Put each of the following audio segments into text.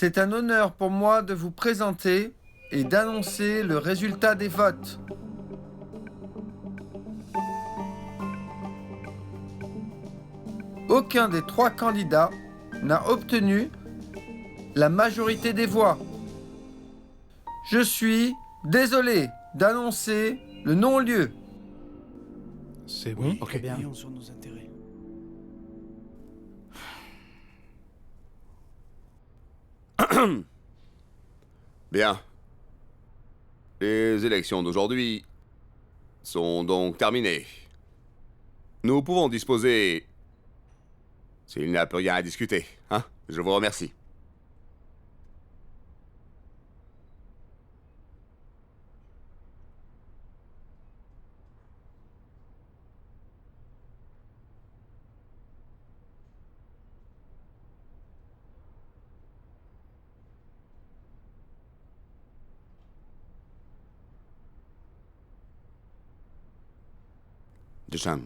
C'est un honneur pour moi de vous présenter et d'annoncer le résultat des votes. Aucun des 3 candidats n'a obtenu la majorité des voix. Je suis désolé d'annoncer le non-lieu. C'est bon? Ok. Bien. Sur nos intérêts. Bien. Les élections d'aujourd'hui sont donc terminées. Nous pouvons disposer... S'il n'y a plus rien à discuter, hein? Je vous remercie. Duchamp.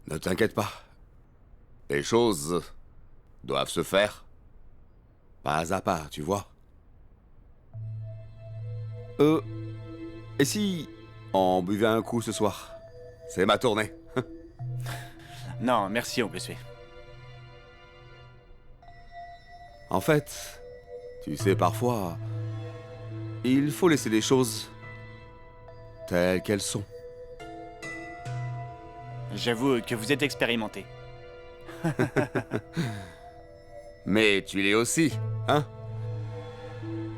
Ne t'inquiète pas. Les choses doivent se faire pas à pas, tu vois. Et si on buvait un coup ce soir? C'est ma tournée. Non, merci, on peut se faire. En fait, tu sais, parfois, il faut laisser les choses telles qu'elles sont. J'avoue que vous êtes expérimenté. Mais tu l'es aussi, hein?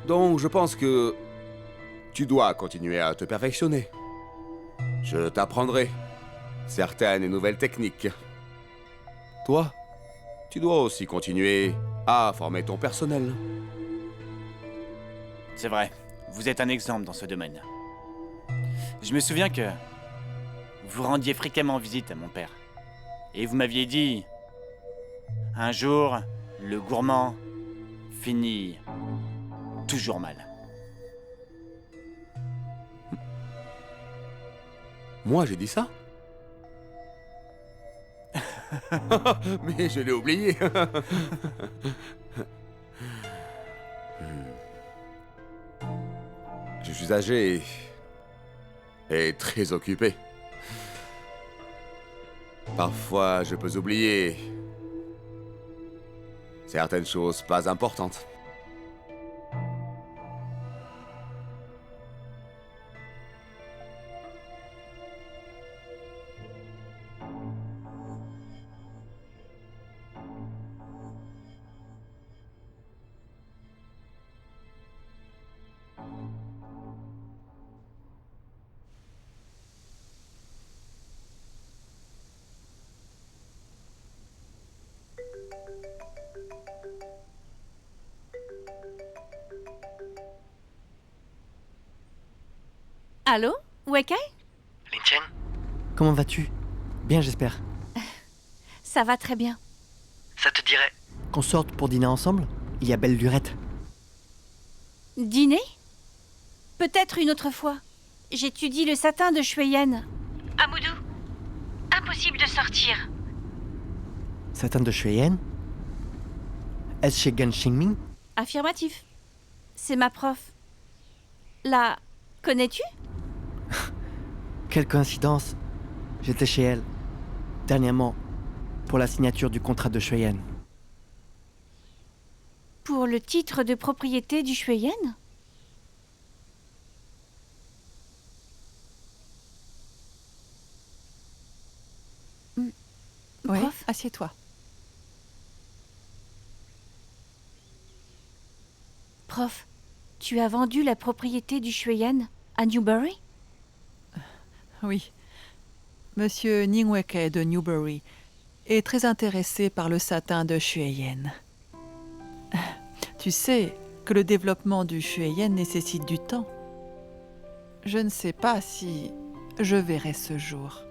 Donc je pense que tu dois continuer à te perfectionner. Je t'apprendrai certaines nouvelles techniques. Toi, tu dois aussi continuer à former ton personnel. C'est vrai, vous êtes un exemple dans ce domaine. Je me souviens que vous rendiez fréquemment visite à mon père. Et vous m'aviez dit... Un jour, le gourmand finit toujours mal. Moi, j'ai dit ça? Mais je l'ai oublié. Je suis âgé et très occupé. Parfois, je peux oublier certaines choses pas importantes. Allô, Wekai? Lin-Chen, Comment vas-tu? Bien, j'espère. Ça va très bien. ça te dirait... Qu'on sorte pour dîner ensemble? Il y a belle lurette. Dîner? Peut-être une autre fois. J'étudie le satin de Shueyan. Amoudou, impossible de sortir. Satin de Shueyan? Est-ce chez Gan Xingming? Affirmatif. C'est ma prof. La connais-tu? Quelle coïncidence. J'étais chez elle, dernièrement, pour la signature du contrat de Shueyan. Pour le titre de propriété du Shueyan? Oui, Prof? assieds-toi. Prof, tu as vendu la propriété du Shueyan à Newbury? Oui. Monsieur Ningweke de Newbury est très intéressé par le satin de Shueyan. Tu sais que le développement du Shueyan nécessite du temps. Je ne sais pas si je verrai ce jour.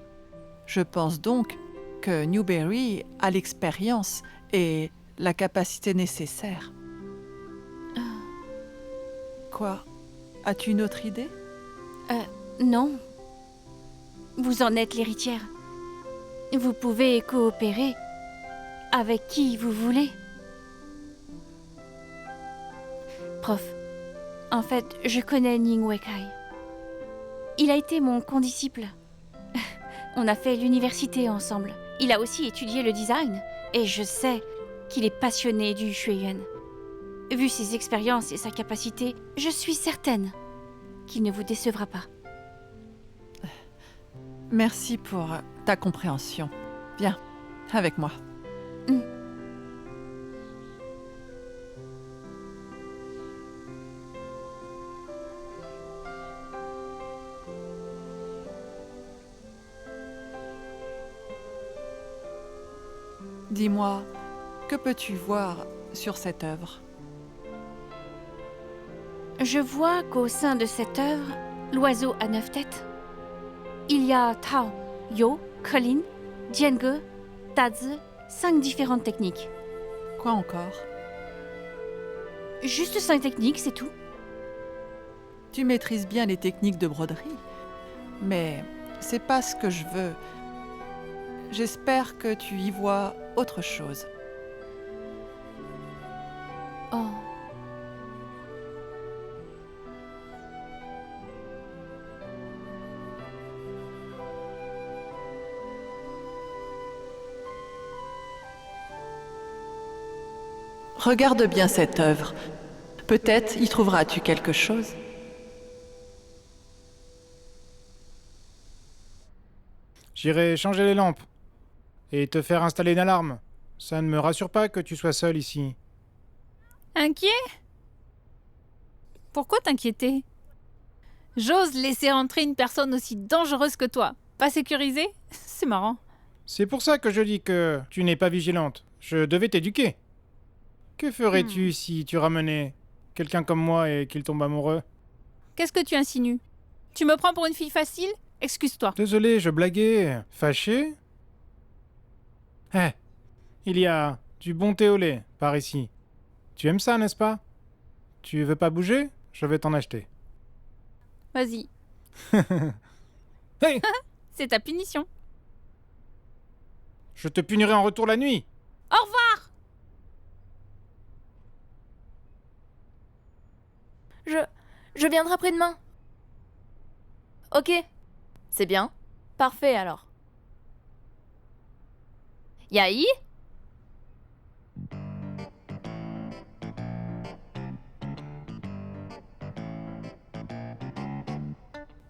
Je pense donc que Newbury a l'expérience et la capacité nécessaire. Quoi? As-tu une autre idée? Non. Vous en êtes l'héritière. Vous pouvez coopérer avec qui vous voulez. Prof, en fait, je connais Ning Wekai. Il a été mon condisciple. On a fait l'université ensemble. Il a aussi étudié le design. Et je sais qu'il est passionné du Shueyan. Vu ses expériences et sa capacité, je suis certaine qu'il ne vous décevra pas. Merci pour ta compréhension. Viens, avec moi. Dis-moi, que peux-tu voir sur cette œuvre? Je vois qu'au sein de cette œuvre, l'oiseau à 9 têtes, il y a Tao, Yo, Colin, Jienge, Tazi, 5 différentes techniques. Quoi encore? Juste 5 techniques, c'est tout. Tu maîtrises bien les techniques de broderie, mais c'est pas ce que je veux. J'espère que tu y vois autre chose. Oh. Regarde bien cette œuvre. Peut-être y trouveras-tu quelque chose. J'irai changer les lampes. Et te faire installer une alarme. Ça ne me rassure pas que tu sois seul ici. Inquiet? Pourquoi t'inquiéter? J'ose laisser entrer une personne aussi dangereuse que toi. Pas sécurisée? C'est marrant. C'est pour ça que je dis que tu n'es pas vigilante. Je devais t'éduquer. Que ferais-tu si tu ramenais quelqu'un comme moi et qu'il tombe amoureux? Qu'est-ce que tu insinues? Tu me prends pour une fille facile? Excuse-toi. Désolé, je blaguais. Fâché? Il y a du bon thé au lait par ici. Tu aimes ça, n'est-ce pas? Tu veux pas bouger? Je vais t'en acheter. Vas-y. Hey! C'est ta punition. Je te punirai en retour la nuit. Au revoir! Je viendrai après-demain. Ok. C'est bien. Parfait alors. Yaï?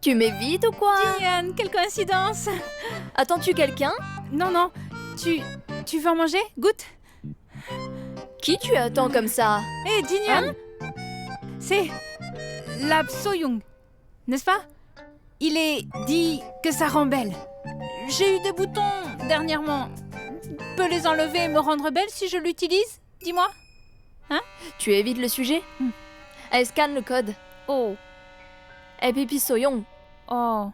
Tu m'évites ou quoi? Diane, quelle coïncidence! Attends-tu quelqu'un? Non, non. Tu veux en manger? Goûte. Qui tu attends comme ça? Hé, Diane! C'est Lab Soyoung, n'est-ce pas? Il est dit que ça rend belle. J'ai eu des boutons dernièrement. Peux les enlever et me rendre belle si je l'utilise? Dis-moi. Hein? Tu évites le sujet? Elle scanne le code. Oh. Et Pipi Soyoung. Oh.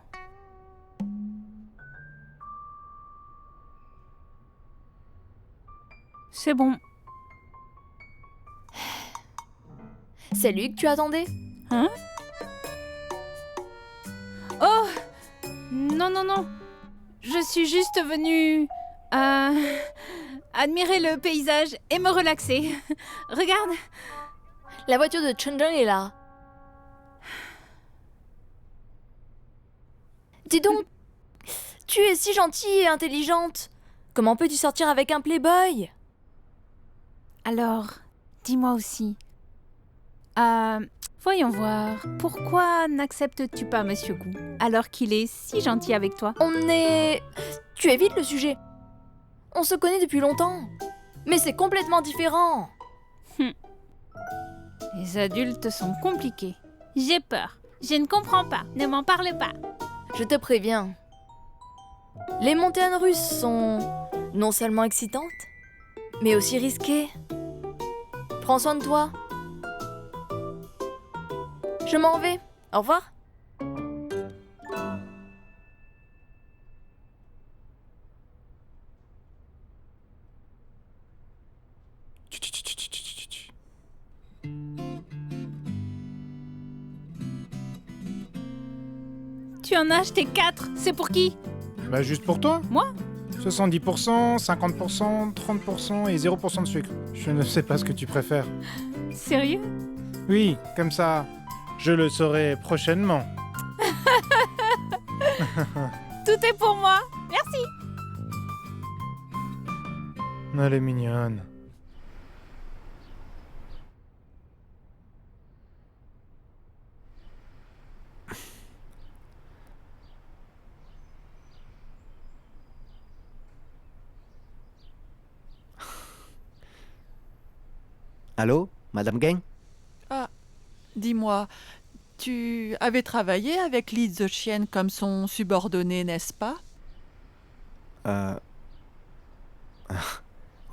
C'est bon. C'est lui que tu attendais? Hein? Oh! Non, non, non. Je suis juste venue... admirer le paysage et me relaxer. Regarde. La voiture de Chunjung est là. Dis donc, tu es si gentille et intelligente. Comment peux-tu sortir avec un playboy? Alors, dis-moi aussi. Voyons voir. Pourquoi n'acceptes-tu pas Monsieur Gu alors qu'il est si gentil avec toi? Tu évites le sujet. On se connaît depuis longtemps. Mais c'est complètement différent. Les adultes sont compliqués. J'ai peur. Je ne comprends pas. Ne m'en parle pas. Je te préviens. Les montagnes russes sont non seulement excitantes, mais aussi risquées. Prends soin de toi. Je m'en vais. Au revoir. Tu en as acheté 4. C'est pour qui? Bah juste pour toi. Moi? 70%, 50%, 30% et 0% de sucre. Je ne sais pas ce que tu préfères. Sérieux? Oui, comme ça, je le saurai prochainement. Tout est pour moi. Merci. Elle est mignonne. Allô, Madame Gang? Ah, dis-moi, tu avais travaillé avec Li Ziqian comme son subordonné, n'est-ce pas? Ah,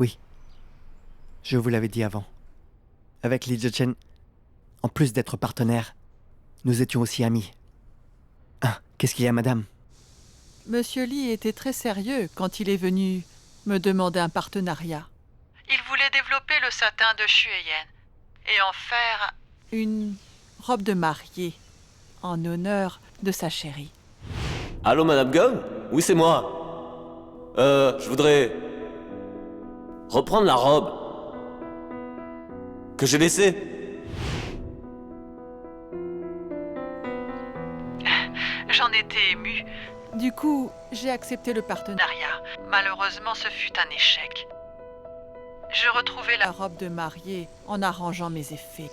oui. Je vous l'avais dit avant. Avec Li Ziqian, en plus d'être partenaires, nous étions aussi amis. Ah, qu'est-ce qu'il y a, madame? Monsieur Li était très sérieux quand il est venu me demander un partenariat. Il voulait développer le satin de Xueyen et en faire une robe de mariée en honneur de sa chérie. Allô, Madame Gum? Oui, c'est moi. Je voudrais reprendre la robe que j'ai laissée. J'en étais émue. Du coup, j'ai accepté le partenariat. Malheureusement, ce fut un échec. Je retrouvais la robe de mariée en arrangeant mes effets.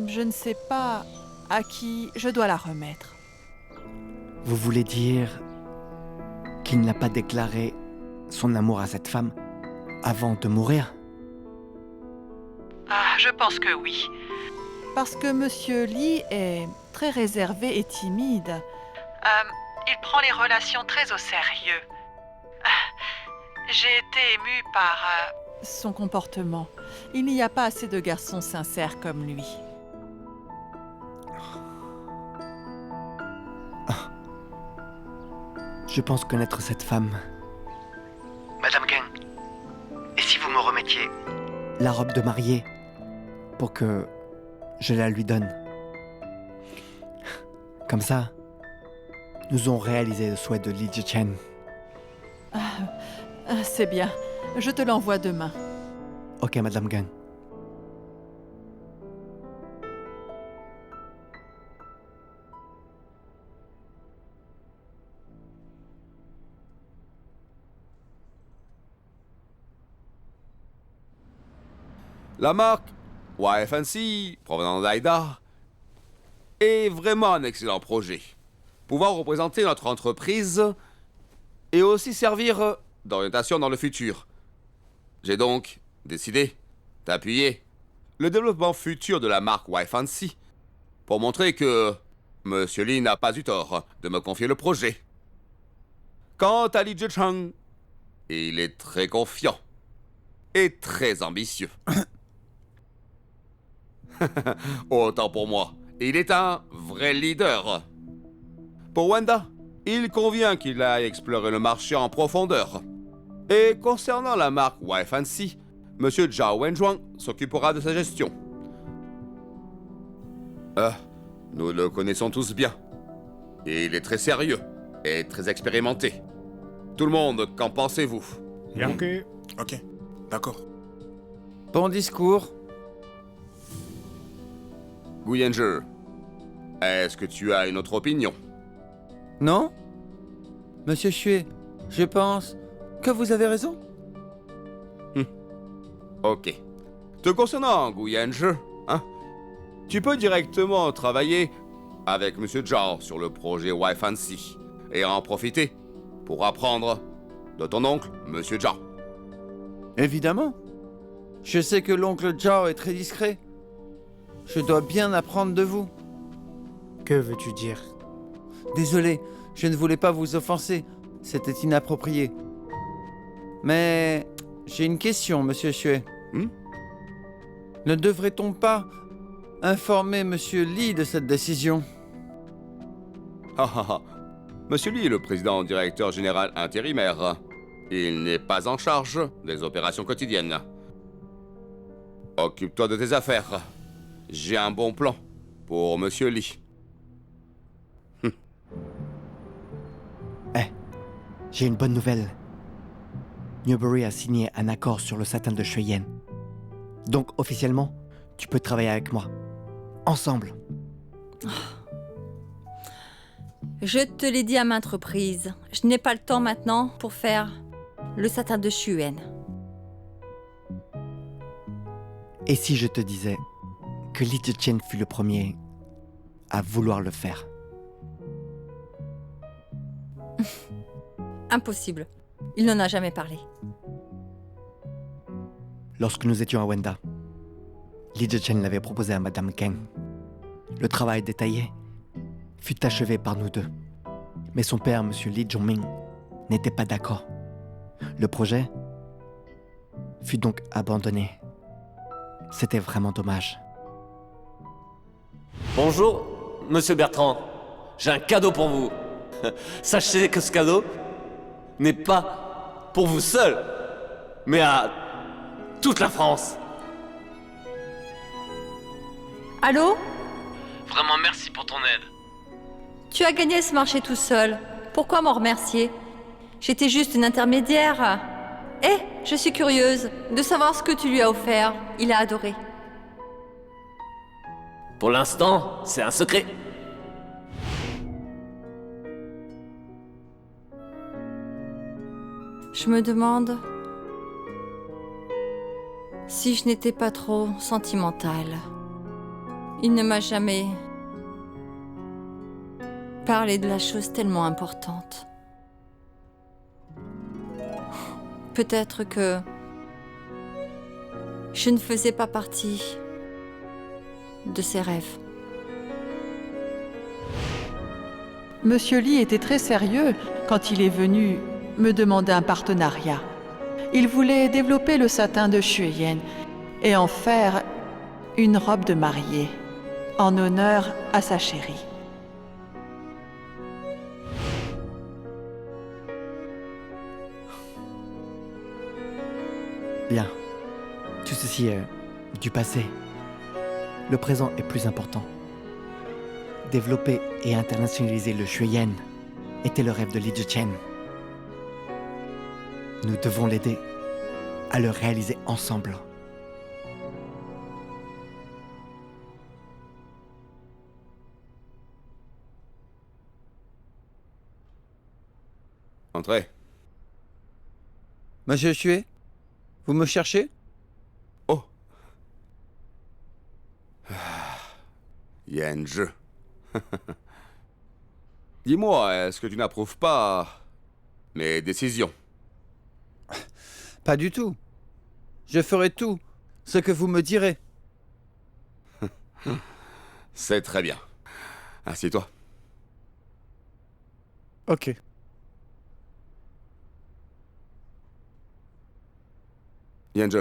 Je ne sais pas à qui je dois la remettre. Vous voulez dire qu'il n'a pas déclaré son amour à cette femme avant de mourir? Ah, je pense que oui. Parce que Monsieur Li est très réservé et timide. Il prend les relations très au sérieux. J'ai été émue par son comportement. Il n'y a pas assez de garçons sincères comme lui. Je pense connaître cette femme. Madame Gang, et si vous me remettiez La robe de mariée, pour que je la lui donne. Comme ça, nous aurons réalisé le souhait de Li Ziqian. C'est bien. Je te l'envoie demain. Ok, Madame Gang. La marque YFNC, provenant d'Aïda, est vraiment un excellent projet. Pouvoir représenter notre entreprise et aussi servir d'orientation dans le futur. J'ai donc décidé d'appuyer le développement futur de la marque YFNC pour montrer que Monsieur Li n'a pas eu tort de me confier le projet. Quant à Li Ziqian, il est très confiant et très ambitieux. Autant pour moi, il est un vrai leader. Pour Wanda, il convient qu'il aille explorer le marché en profondeur. Et concernant la marque YFNC, Monsieur Zhao Wenzhuang s'occupera de sa gestion. Nous le connaissons tous bien. Il est très sérieux et très expérimenté. Tout le monde, qu'en pensez-vous? Ok. Ok, d'accord. Bon discours. Guyanger, est-ce que tu as une autre opinion? Non? Monsieur Xue, je pense que vous avez raison. Ok. Te concernant, Guyanger, tu peux directement travailler avec Monsieur Zhao sur le projet YFNC et en profiter pour apprendre de ton oncle, Monsieur Zhao. Évidemment. Je sais que l'oncle Zhao est très discret. Je dois bien apprendre de vous. Que veux-tu dire? Désolé, je ne voulais pas vous offenser. C'était inapproprié. Mais j'ai une question, Monsieur Xue. Ne devrait-on pas informer Monsieur Li de cette décision? Monsieur Li est le président directeur général intérimaire. Il n'est pas en charge des opérations quotidiennes. Occupe-toi de tes affaires. J'ai un bon plan pour Monsieur Li. J'ai une bonne nouvelle. Newbury a signé un accord sur le satin de Shueyen. Donc, officiellement, tu peux travailler avec moi. Ensemble. Je te l'ai dit à maintes reprises, je n'ai pas le temps maintenant pour faire le satin de Shueyen. Et si je te disais que Li Zichen fut le premier à vouloir le faire? Impossible. Il n'en a jamais parlé. Lorsque nous étions à Wenda, Li Zichen l'avait proposé à Madame Kang. Le travail détaillé fut achevé par nous deux. Mais son père, M. Li Zhongming, n'était pas d'accord. Le projet fut donc abandonné. C'était vraiment dommage. Bonjour, monsieur Bertrand. J'ai un cadeau pour vous. Sachez que ce cadeau n'est pas pour vous seul, mais à toute la France. Allô? Vraiment merci pour ton aide. Tu as gagné ce marché tout seul. Pourquoi m'en remercier? J'étais juste une intermédiaire. Je suis curieuse de savoir ce que tu lui as offert. Il a adoré. Pour l'instant, c'est un secret. Je me demande si je n'étais pas trop sentimentale. Il ne m'a jamais parlé de la chose tellement importante. Peut-être que je ne faisais pas partie de ses rêves. Monsieur Li était très sérieux quand il est venu me demander un partenariat. Il voulait développer le satin de Shueyen et en faire une robe de mariée, en honneur à sa chérie. Bien. Tout ceci est du passé. Le présent est plus important. Développer et internationaliser le Shueyen était le rêve de Li Zichen. Nous devons l'aider à le réaliser ensemble. Entrez. Monsieur Xue, vous me cherchez? Oh. Yanzhi. Dis-moi, est-ce que tu n'approuves pas mes décisions? Pas du tout. Je ferai tout ce que vous me direz. C'est très bien. Assieds-toi. Ok. Yanzhi,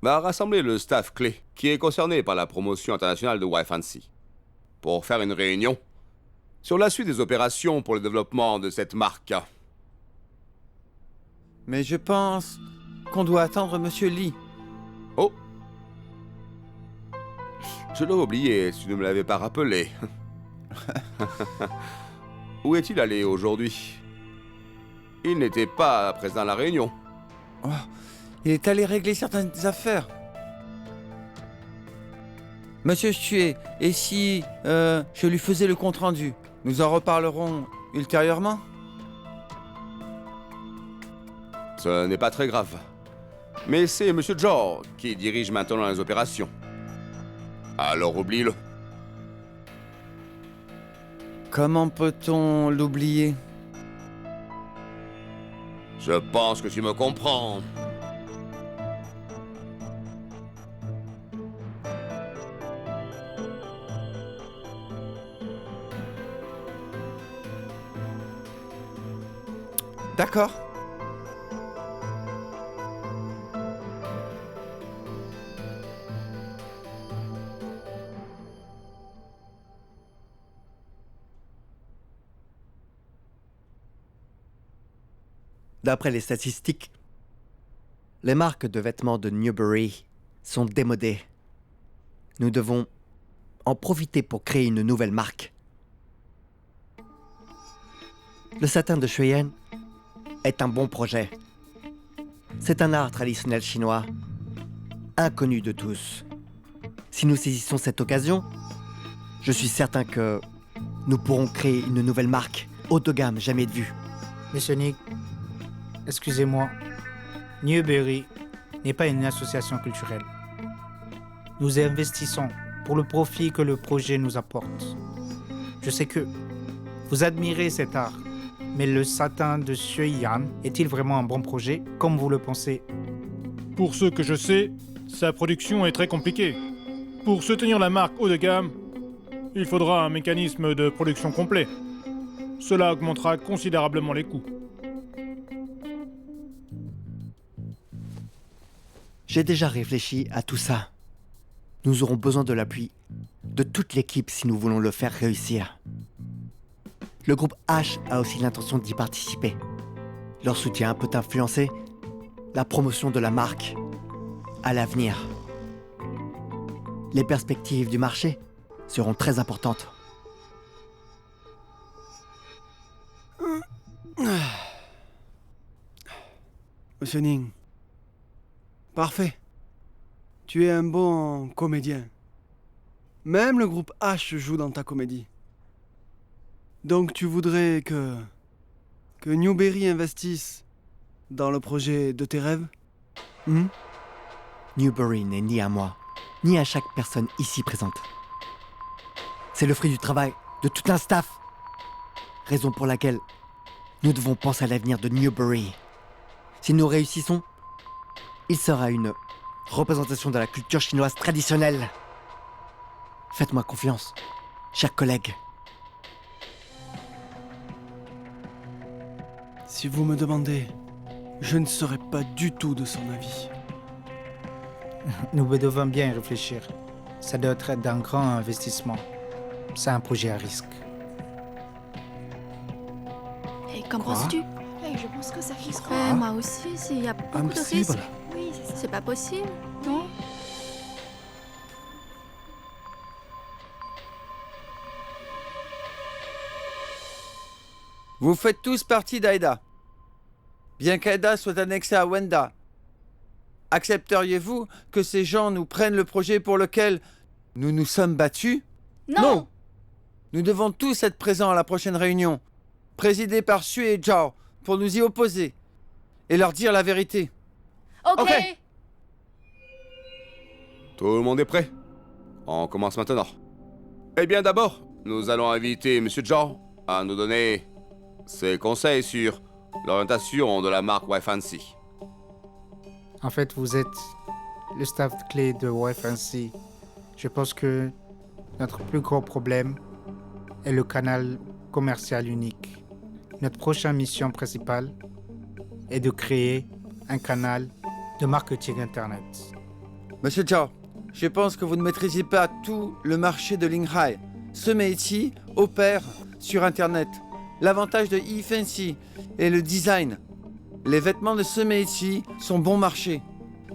va rassembler le staff clé qui est concerné par la promotion internationale de Y-Fancy pour faire une réunion sur la suite des opérations pour le développement de cette marque. Mais je pense qu'on doit attendre Monsieur Li. Oh. Je l'aurais oublié si tu ne me l'avais pas rappelé. Où est-il allé aujourd'hui? Il n'était pas présent à la réunion. Oh, il est allé régler certaines affaires. Monsieur Xue, et si je lui faisais le compte-rendu? Nous en reparlerons ultérieurement? Ce n'est pas très grave. Mais c'est Monsieur Zhou qui dirige maintenant les opérations. Alors oublie-le. Comment peut-on l'oublier? Je pense que tu me comprends. D'accord. D'après les statistiques, les marques de vêtements de Newbury sont démodées. Nous devons en profiter pour créer une nouvelle marque. Le satin de Shueyan est un bon projet. C'est un art traditionnel chinois, inconnu de tous. Si nous saisissons cette occasion, je suis certain que nous pourrons créer une nouvelle marque haut de gamme jamais vue. Monsieur Nick, excusez-moi, Newberry n'est pas une association culturelle. Nous investissons pour le profit que le projet nous apporte. Je sais que vous admirez cet art, mais le satin de Shueyan est-il vraiment un bon projet, comme vous le pensez? Pour ce que je sais, sa production est très compliquée. Pour soutenir la marque haut de gamme, il faudra un mécanisme de production complet. Cela augmentera considérablement les coûts. J'ai déjà réfléchi à tout ça. Nous aurons besoin de l'appui de toute l'équipe si nous voulons le faire réussir. Le groupe H a aussi l'intention d'y participer. Leur soutien peut influencer la promotion de la marque à l'avenir. Les perspectives du marché seront très importantes. Monsieur Ning, parfait. Tu es un bon comédien. Même le groupe H joue dans ta comédie. Donc tu voudrais que Newberry investisse dans le projet de tes rêves? Newberry n'est ni à moi, ni à chaque personne ici présente. C'est le fruit du travail de tout un staff. Raison pour laquelle nous devons penser à l'avenir de Newberry. Si nous réussissons, il sera une représentation de la culture chinoise traditionnelle. Faites-moi confiance, chers collègues. Si vous me demandez, je ne serai pas du tout de son avis. Nous devons bien y réfléchir. Ça doit être d'un grand investissement. C'est un projet à risque. Et qu'en penses-tu? Je pense que ça risque. Moi aussi, il y a beaucoup de risques. Oui, c'est ça. C'est pas possible, non? Vous faites tous partie d'Aida. Bien qu'Aida soit annexée à Wenda, accepteriez-vous que ces gens nous prennent le projet pour lequel nous nous sommes battus? Non. Nous devons tous être présents à la prochaine réunion, présidée par Xue et Zhao, pour nous y opposer et leur dire la vérité. Ok. Tout le monde est prêt? On commence maintenant. Eh bien d'abord, nous allons inviter Monsieur Zhao à nous donner ses conseils sur l'orientation de la marque YFancy. En fait, vous êtes le staff clé de YFancy. Je pense que notre plus gros problème est le canal commercial unique. Notre prochaine mission principale est de créer un canal de marketing Internet. Monsieur Zhao, je pense que vous ne maîtrisez pas tout le marché de Linghai. Ce métier opère sur Internet. L'avantage de YFancy est le design. Les vêtements de ce métier sont bon marché.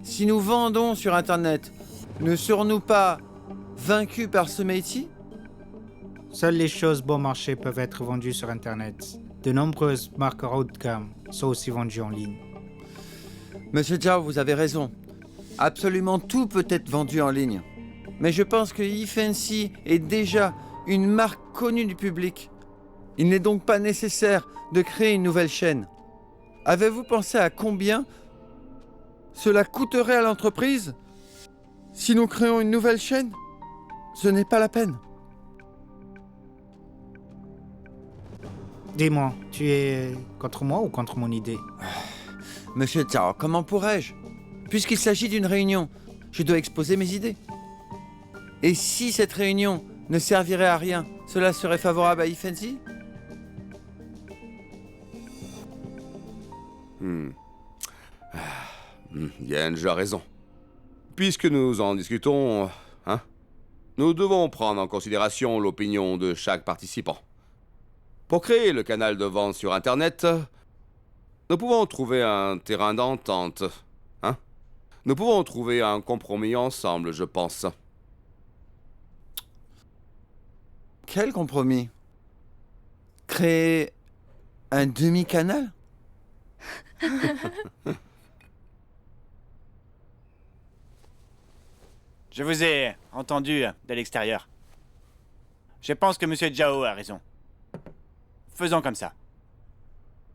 Si nous vendons sur Internet, ne serons-nous pas vaincus par ce métier? Seules les choses bon marché peuvent être vendues sur Internet. De nombreuses marques haut de gamme sont aussi vendues en ligne. Monsieur Zhao, vous avez raison. Absolument tout peut être vendu en ligne. Mais je pense que YFancy est déjà une marque connue du public. Il n'est donc pas nécessaire de créer une nouvelle chaîne. Avez-vous pensé à combien cela coûterait à l'entreprise si nous créons une nouvelle chaîne? Ce n'est pas la peine. Dis-moi, tu es contre moi ou contre mon idée? Monsieur Zhao, comment pourrais-je? Puisqu'il s'agit d'une réunion, je dois exposer mes idées. Et si cette réunion ne servirait à rien, cela serait favorable à YFancy? Yenj a raison. Puisque nous en discutons, nous devons prendre en considération l'opinion de chaque participant. Pour créer le canal de vente sur Internet, nous pouvons trouver un terrain d'entente. Nous pouvons trouver un compromis ensemble, je pense. Quel compromis? Créer Un demi-canal? Je vous ai entendu de l'extérieur. Je pense que Monsieur Zhao a raison. Faisons comme ça.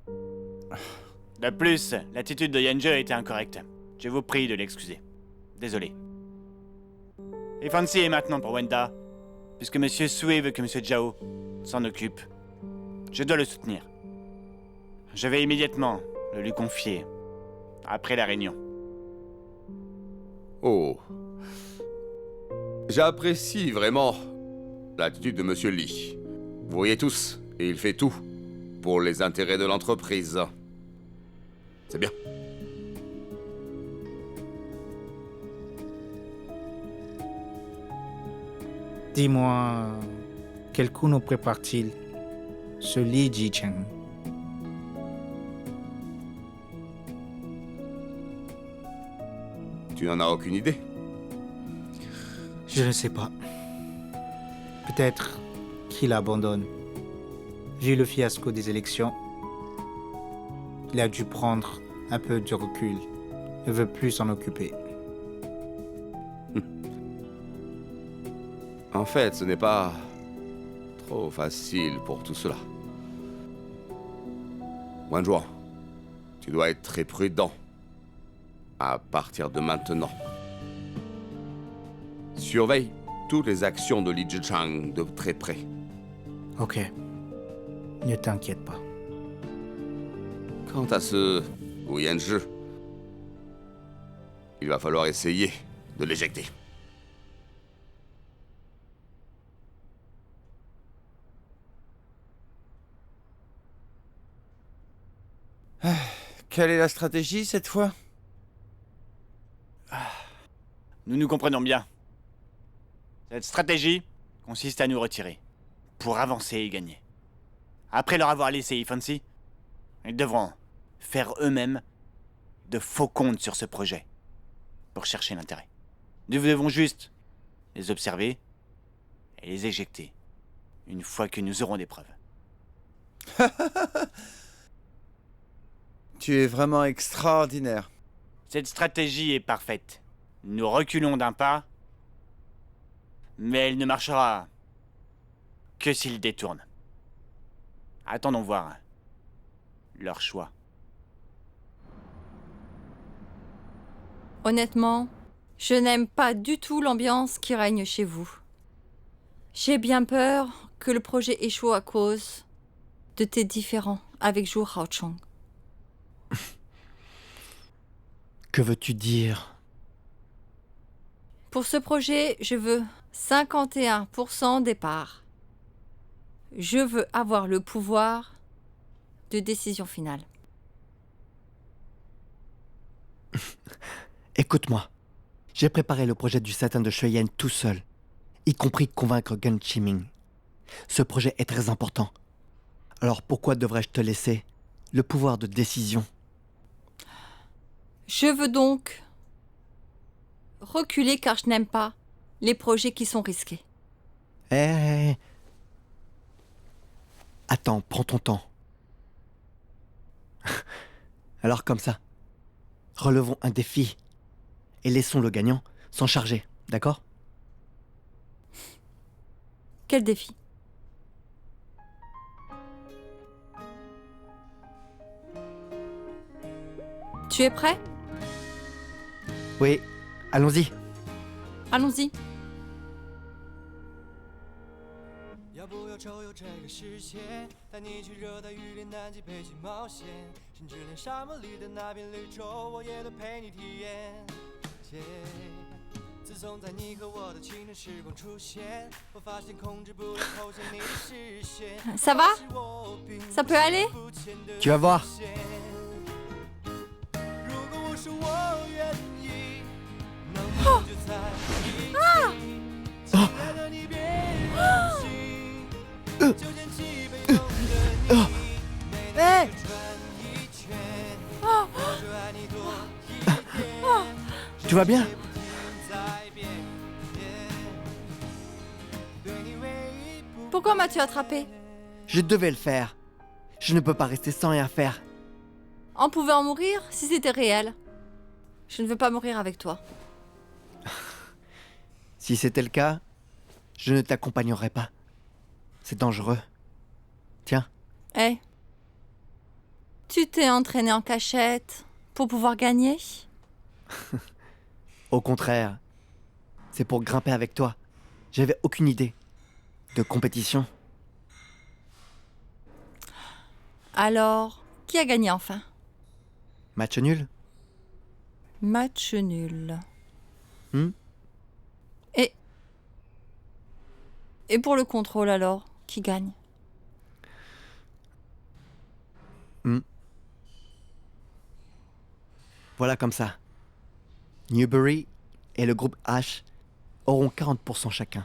De plus, l'attitude de Yanzhe était incorrecte. Je vous prie de l'excuser. Désolé. Et Fancy est maintenant pour Wenda, puisque Monsieur Sui veut que Monsieur Zhao s'en occupe. Je dois le soutenir. Je vais immédiatement le lui confier, après la réunion. Oh. J'apprécie vraiment l'attitude de Monsieur Lee. Vous voyez tous, et il fait tout pour les intérêts de l'entreprise. C'est bien. Dis-moi, quel coup nous prépare-t-il, ce Li Jicheng? Tu n'en as aucune idée? Je ne sais pas. Peut-être qu'il abandonne. Vu le fiasco des élections, il a dû prendre un peu de recul. Ne veut plus s'en occuper. En fait, ce n'est pas trop facile pour tout cela. Wanzhuo, tu dois être très prudent à partir de maintenant. Surveille toutes les actions de Li Zicheng de très près. Ok. Ne t'inquiète pas. Quant à ce Yanzhe, il va falloir essayer de l'éjecter. Quelle est la stratégie cette fois? Nous nous comprenons bien. Cette stratégie consiste à nous retirer, pour avancer et gagner. Après leur avoir laissé Fancy, ils devront faire eux-mêmes de faux comptes sur ce projet, pour chercher l'intérêt. Nous devons juste les observer et les éjecter, une fois que nous aurons des preuves. Tu es vraiment extraordinaire. Cette stratégie est parfaite. Nous reculons d'un pas, mais elle ne marchera que s'ils détournent. Attendons voir leur choix. Honnêtement, je n'aime pas du tout l'ambiance qui règne chez vous. J'ai bien peur que le projet échoue à cause de tes différends avec Zhu Haochong. Que veux-tu dire? Pour ce projet, je veux 51% des parts. Je veux avoir le pouvoir de décision finale. Écoute-moi. J'ai préparé le projet du satin de Shueyan tout seul, y compris convaincre Gan Chiming. Ce projet est très important. Alors pourquoi devrais-je te laisser le pouvoir de décision? Je veux donc reculer car je n'aime pas les projets qui sont risqués. Attends, prends ton temps. Alors comme ça, relevons un défi et laissons le gagnant s'en charger, d'accord? Quel défi? Tu es prêt? Oui, allons-y. Allons-y. Ça va? Ça peut aller? Tu vas voir. Oh. Ah. Hey. Tu vas bien? Pourquoi m'as-tu attrapé? Je devais le faire. Je ne peux pas rester sans rien faire. On pouvait en mourir si c'était réel. Je ne veux pas mourir avec toi. Si c'était le cas, je ne t'accompagnerais pas. C'est dangereux. Tiens. Hé. Tu t'es entraîné en cachette pour pouvoir gagner? Au contraire. C'est pour grimper avec toi. J'avais aucune idée de compétition. Alors, qui a gagné enfin? Match nul. Match nul. Hmm? Et pour le contrôle alors, qui gagne? Voilà comme ça. Newbury et le groupe H auront 40% chacun.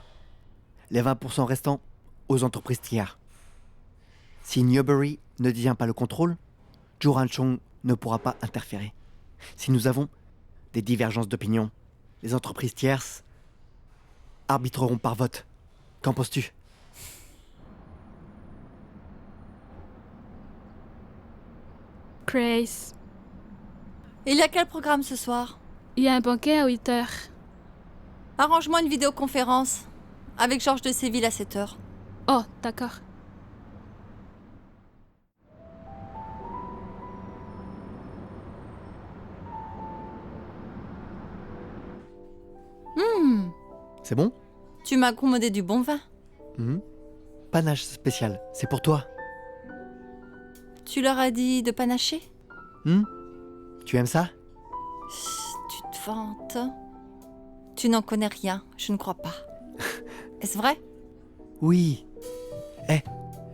Les 20% restants aux entreprises tiers. Si Newbury ne détient pas le contrôle, Juranchong ne pourra pas interférer. Si nous avons des divergences d'opinion, les entreprises tierces arbitreront par vote. Qu'en penses-tu? Grace. Il y a quel programme ce soir? Il y a un banquet à 8h. Arrange-moi une vidéoconférence avec Georges de Séville à 7h. Oh, d'accord. C'est bon? Tu m'as commandé du bon vin. Panache spécial, c'est pour toi. Tu leur as dit de panacher? Tu aimes ça? Tu te vantes. Tu n'en connais rien, je ne crois pas. Est-ce vrai? Oui.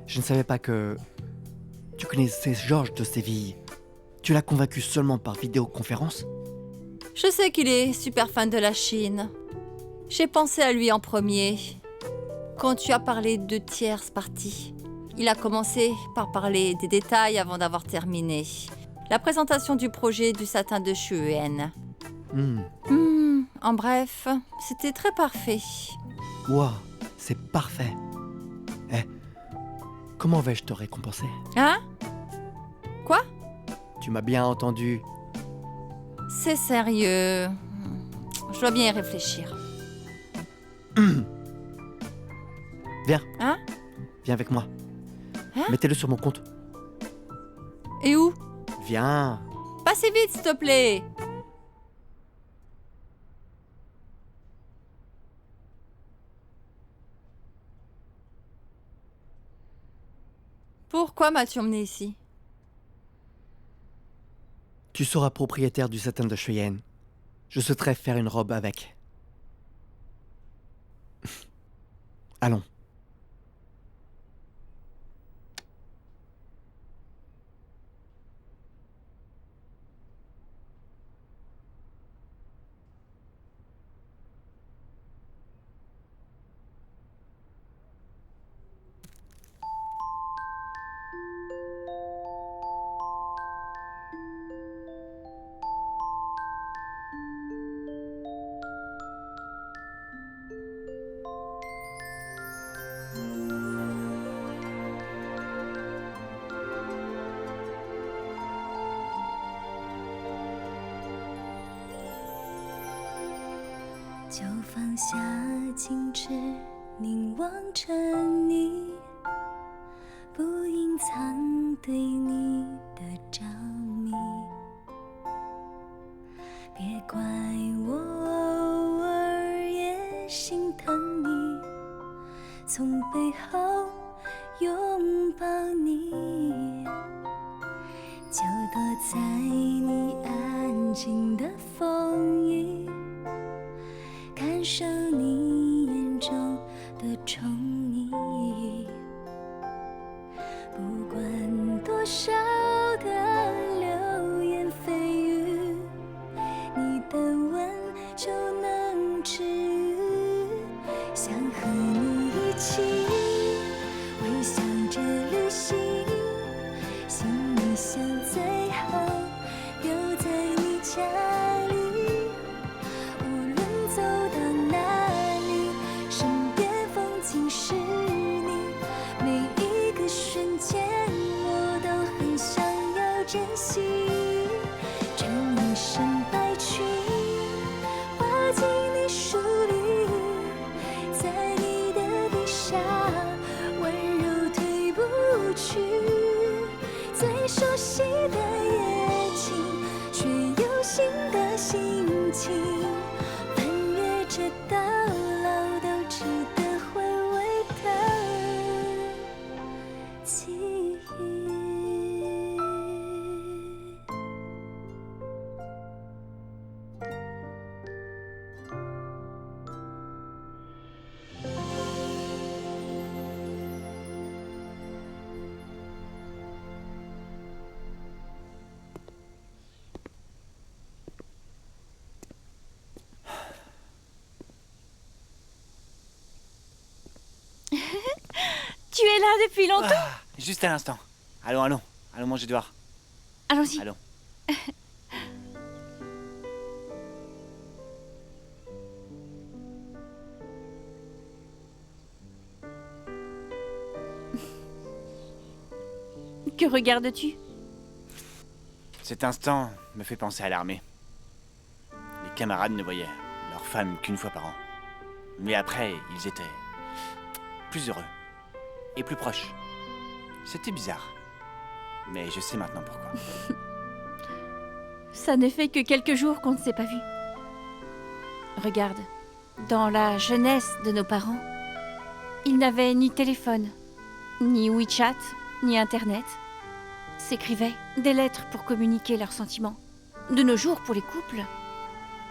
Je ne savais pas que... Tu connaissais Georges de Séville. Tu l'as convaincu seulement par vidéoconférence? Je sais qu'il est super fan de la Chine. J'ai pensé à lui en premier. Quand tu as parlé de tierces parties, il a commencé par parler des détails avant d'avoir terminé. La présentation du projet du satin de Shuen. En bref, c'était très parfait. Wow, c'est parfait. Comment vais-je te récompenser? Hein? Quoi? Tu m'as bien entendu. C'est sérieux. Je dois bien y réfléchir. Viens. Hein? Viens avec moi. Hein? Mettez-le sur mon compte. Et où? Viens. Passez vite, s'il te plaît. Pourquoi m'as-tu emmené ici? Tu seras propriétaire du satin de Shuen. Je souhaiterais faire une robe avec. Allons. 直到老都值得回味的记忆。Tu es là depuis longtemps? Juste à l'instant. Allons manger dehors. Allons-y. Allons. Que regardes-tu? Cet instant me fait penser à l'armée. Les camarades ne voyaient leurs femmes qu'une fois par an. Mais après, ils étaient plus heureux et plus proches. C'était bizarre. Mais je sais maintenant pourquoi. Ça ne fait que quelques jours qu'on ne s'est pas vus. Regarde, dans la jeunesse de nos parents, ils n'avaient ni téléphone, ni WeChat, ni Internet. S'écrivaient des lettres pour communiquer leurs sentiments. De nos jours, pour les couples,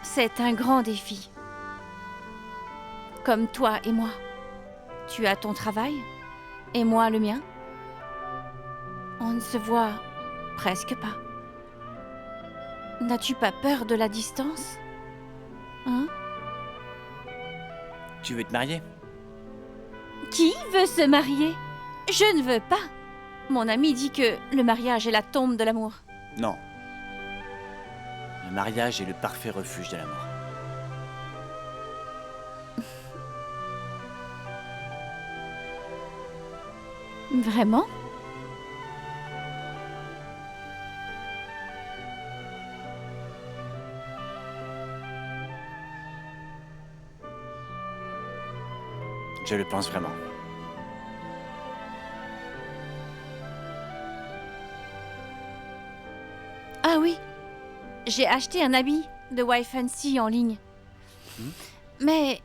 c'est un grand défi. Comme toi et moi. Tu as ton travail, et moi le mien. On ne se voit presque pas. N'as-tu pas peur de la distance? Hein? Tu veux te marier? Qui veut se marier? Je ne veux pas. Mon ami dit que le mariage est la tombe de l'amour. Non. Le mariage est le parfait refuge de la mort. Vraiment? Je le pense vraiment. Ah oui, j'ai acheté un habit de Waifancy en ligne. Mais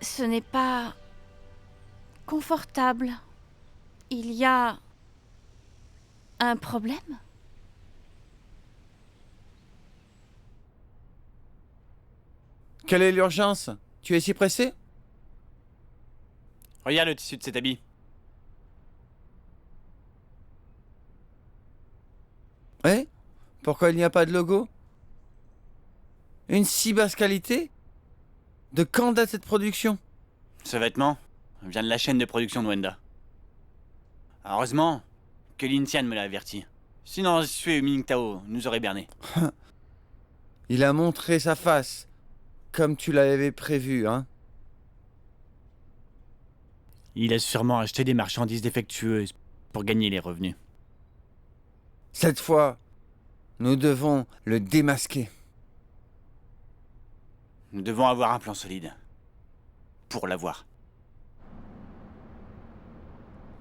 ce n'est pas confortable. Il y a un problème? Quelle est l'urgence? Tu es si pressé? Regarde le tissu de cet habit. Eh? Pourquoi il n'y a pas de logo? Une si basse qualité? De quand date cette production? Ce vêtement vient de la chaîne de production de Wenda. Heureusement que Lin Tian me l'a averti. Sinon, Sue Mingtao nous aurait berné. Il a montré sa face, comme tu l'avais prévu, hein? Il a sûrement acheté des marchandises défectueuses pour gagner les revenus. Cette fois, nous devons le démasquer. Nous devons avoir un plan solide. Pour l'avoir.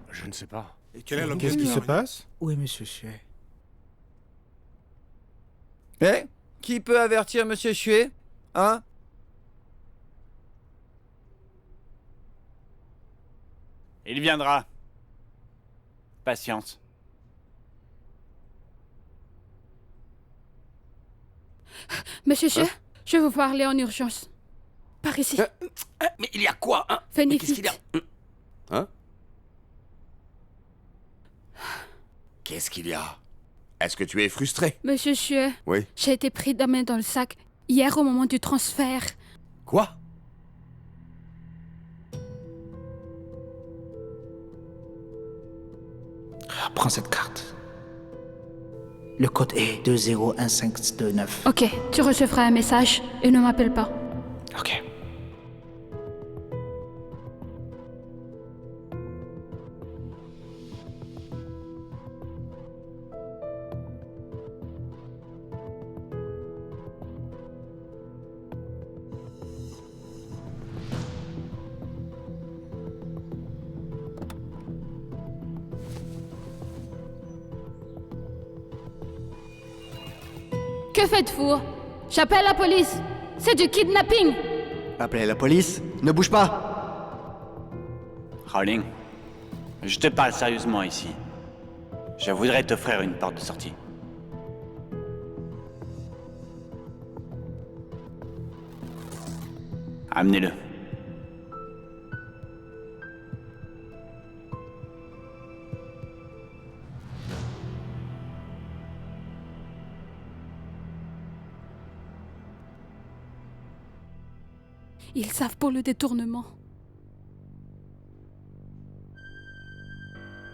Je ne sais pas. Et quelle est Qu'est-ce qui se passe? Où est Monsieur Xue? Eh? Qui peut avertir Monsieur Xue? Hein? Il viendra. Patience. Monsieur Xue, je veux vous parler en urgence. Par ici. Mais il y a quoi, hein? Venez Qu'est-ce vite. qu'il y a? Hein? Qu'est-ce qu'il y a? Est-ce que tu es frustré? Monsieur Xue, Oui. j'ai été pris de main dans le sac hier au moment du transfert. Quoi? Prends cette carte. Le code est 201529. Ok, tu recevras un message et ne m'appelle pas. Ok. Que faites-vous? J'appelle la police. C'est du kidnapping. Appelez la police. Ne bouge pas. Rowling, je te parle sérieusement ici. Je voudrais t'offrir une porte de sortie. Amenez-le. Ils savent pour le détournement.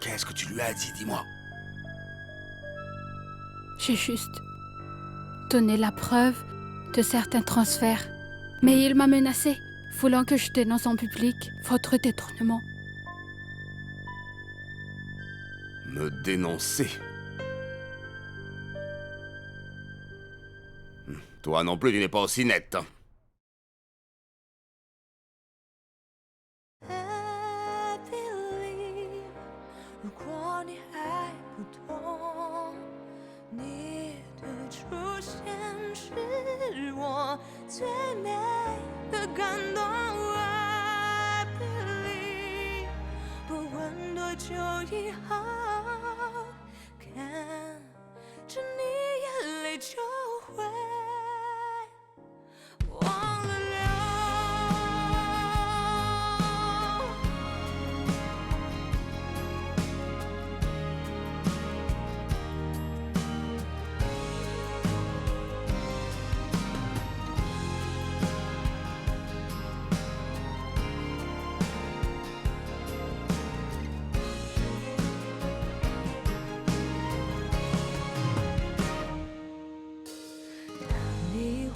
Qu'est-ce que tu lui as dit, dis-moi? J'ai juste donné la preuve de certains transferts. Mais il m'a menacé, voulant que je dénonce en public votre détournement. Me dénoncer? Toi non plus, tu n'es pas aussi net. Hein.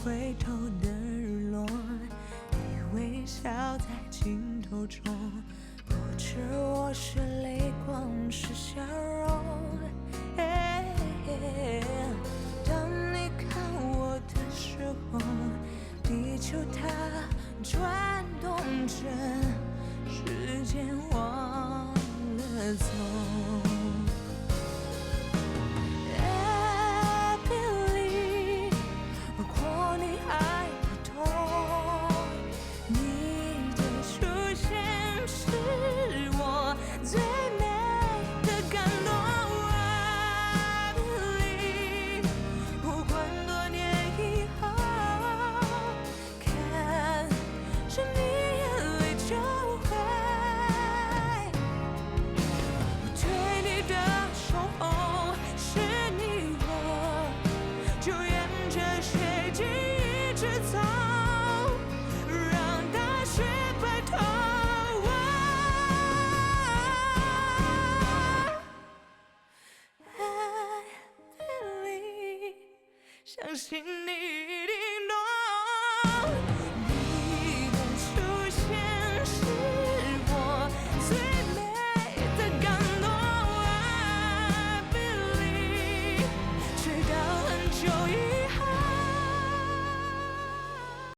回头的日落，你微笑在镜头中，不知我是泪光是笑容。当你看我的时候，地球它转动着，时间忘了走。相信你一定懂。